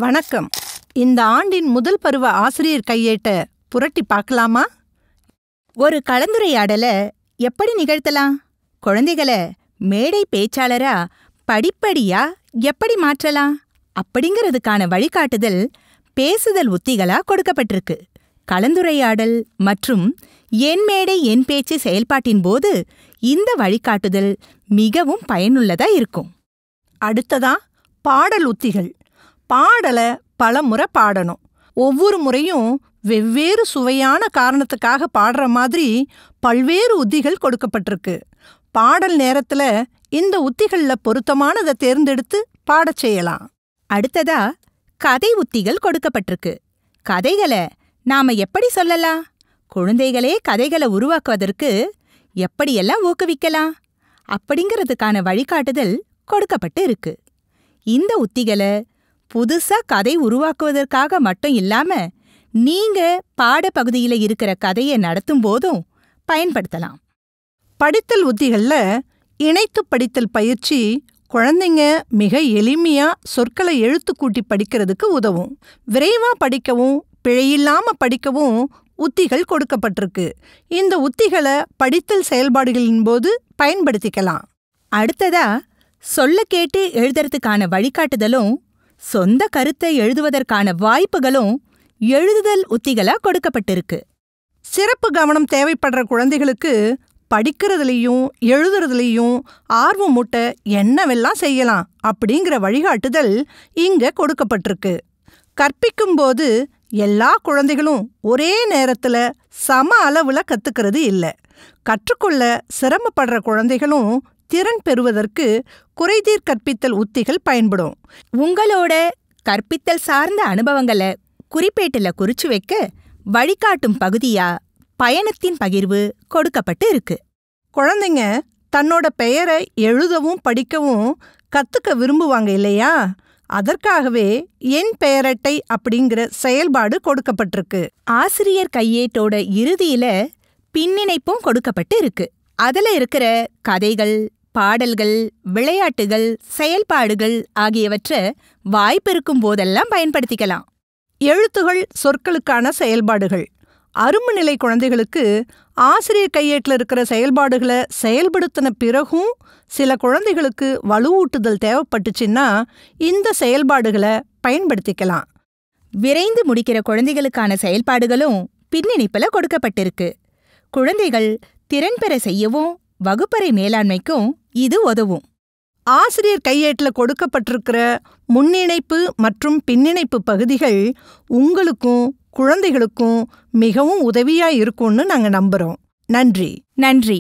வணக்கம். இந்த ஆண்டின் முதல் பருவ ஆசிரியர் கையேட்ட புரட்டி பார்க்கலாமா? ஒரு கலந்துரையாடல எப்படி நிகழ்த்தலாம்? குழந்தைகளை மேடை பேச்சாளரா படிப்படியா எப்படி மாற்றலாம் அப்படிங்கிறதுக்கான வழிகாட்டுதல் பேசுதல் உத்திகளா கொடுக்கப்பட்டிருக்கு. கலந்துரையாடல் மற்றும் என் மேடை என் பேச்சு செயல்பாட்டின் போது இந்த வழிகாட்டுதல் மிகவும் பயனுள்ளதா இருக்கும். அடுத்ததா பாடல் உத்திகள். பாடலை பல முறை பாடணும். ஒவ்வொரு முறையும் வெவ்வேறு சுவையான காரணத்துக்காக பாடுற மாதிரி பல்வேறு உத்திகள் கொடுக்கப்பட்டிருக்கு. பாடல் நேரத்துல இந்த உத்திகள்ல பொருத்தமானதை தேர்ந்தெடுத்து பாடச் செய்யலாம். அடுத்ததா கதை உத்திகள் கொடுக்கப்பட்டிருக்கு. கதைகளை நாம எப்படி சொல்லலாம்? குழந்தைகளே கதைகளை உருவாக்குவதற்கு எப்படியெல்லாம் ஊக்குவிக்கலாம் அப்படிங்கிறதுக்கான வழிகாட்டுதல் கொடுக்கப்பட்டு இருக்கு. இந்த உத்திகளை புதுசா கதை உருவாக்குவதற்காக மட்டும் இல்லாம நீங்க பாடப்பகுதியில இருக்கிற கதையை நடத்தும் போதும் பயன்படுத்தலாம். படித்தல் உத்திகள்ல இணைத்து படித்தல் பயிற்சி குழந்தைங்க மிக எளிமையா சொற்களை எழுத்து கூட்டி படிக்கிறதுக்கு உதவும். விரைவா படிக்கவும் பிழையில்லாம படிக்கவும் உத்திகள் கொடுக்கப்பட்டிருக்கு. இந்த உத்திகளை படித்தல் செயல்பாடுகளின் போது பயன்படுத்திக்கலாம். அடுத்ததா சொல்ல கேட்டு எழுதுறதுக்கான வழிகாட்டுதலும் சொந்த கருத்தை எழுதுவதற்கான வாய்ப்புகளும் எழுதுதல் உத்திகளா கொடுக்கப்பட்டிருக்கு. சிறப்பு கவனம் தேவைப்படுற குழந்தைகளுக்கு படிக்கிறதுலையும் எழுதுறதுலையும் ஆர்வம் மூட்ட என்னவெல்லாம் செய்யலாம் அப்படிங்கிற வழிகாட்டுதல் இங்க கொடுக்கப்பட்டிருக்கு. கற்பிக்கும்போது எல்லா குழந்தைகளும் ஒரே நேரத்துல சம அளவுல கத்துக்கிறது இல்லை. கற்றுக்கொள்ள சிரமப்படுற குழந்தைகளும் திறன் பெறுவதற்கு குறைதீர் கற்பித்தல் உத்திகள் பயன்படும். உங்களோட கற்பித்தல் சார்ந்த அனுபவங்களை குறிப்பேட்டுல குறிச்சு வைக்க வழிகாட்டும் பகுதியா பயணத்தின் பகிர்வு கொடுக்கப்பட்டு இருக்கு. குழந்தைங்க தன்னோட பெயரை எழுதவும் படிக்கவும் கத்துக்க விரும்புவாங்க இல்லையா? அதற்காகவே என் பெயரட்டை அப்படிங்கிற செயல்பாடு கொடுக்கப்பட்டிருக்கு. ஆசிரியர் கையேட்டோட இறுதியில பின்னிணைப்பும் கொடுக்கப்பட்டு இருக்கு. அதுல இருக்கிற கதைகள், பாடல்கள், விளையாட்டுகள், செயல்பாடுகள் ஆகியவற்றை வாய்ப்பிருக்கும் போதெல்லாம் பயன்படுத்திக்கலாம். எழுத்துகள் சொற்களுக்கான செயல்பாடுகள். அரும்பு நிலை குழந்தைகளுக்கு ஆசிரியர் கையேட்டில் இருக்கிற செயல்பாடுகளை செயல்படுத்தின பிறகும் சில குழந்தைகளுக்கு வலுவூட்டுதல் தேவைப்பட்டுச்சுன்னா இந்த செயல்பாடுகளை பயன்படுத்திக்கலாம். விரைந்து முடிக்கிற குழந்தைகளுக்கான செயல்பாடுகளும் பின்னிணைப்புல கொடுக்கப்பட்டிருக்கு. குழந்தைகள் திறன் பெற செய்யவும் வகுப்பறை மேலாண்மைக்கும் இது உதவும். ஆசிரியர் கையேட்டில் கொடுக்கப்பட்டிருக்கிற முன்னிணைப்பு மற்றும் பின்னிணைப்பு பகுதிகள் உங்களுக்கும் குழந்தைகளுக்கும் மிகவும் உதவியா இருக்கும்னு நாங்க நம்புறோம். நன்றி. நன்றி.